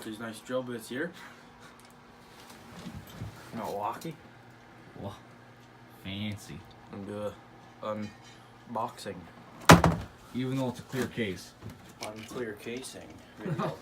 these nice drill bits here. Milwaukee. Well, fancy. And do a unboxing. Even though it's a clear case. Unclear casing. Video.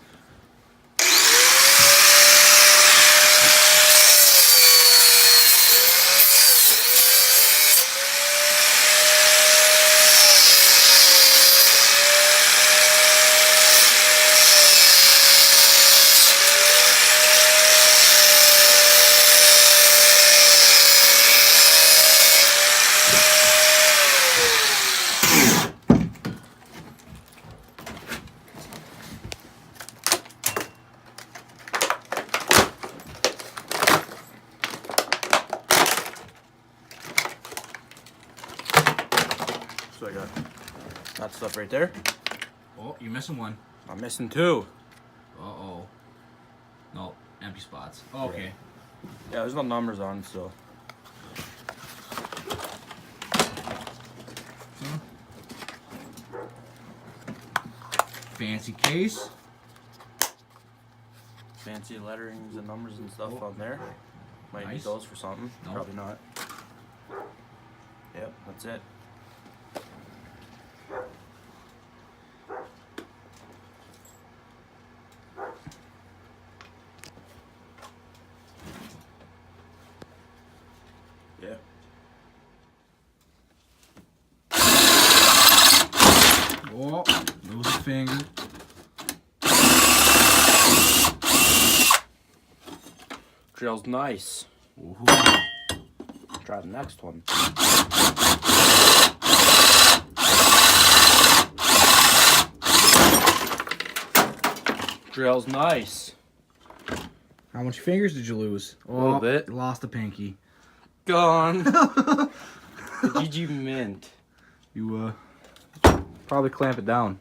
So I got that stuff right there. Oh, you're missing one. I'm missing two. Uh-oh. No, empty spots. Oh, okay. Yeah, there's no numbers on, so. Fancy case. Fancy letterings and numbers and stuff on there. Might need Nice. those for something. Nope. Probably not. Yep, that's it. Yeah. Oh, lose a finger. Drill's nice. Ooh. Try the next one. Drill's nice. How much fingers did you lose? A little bit. You lost a pinky. Gone. The GG Mint. You, Probably clamp it down.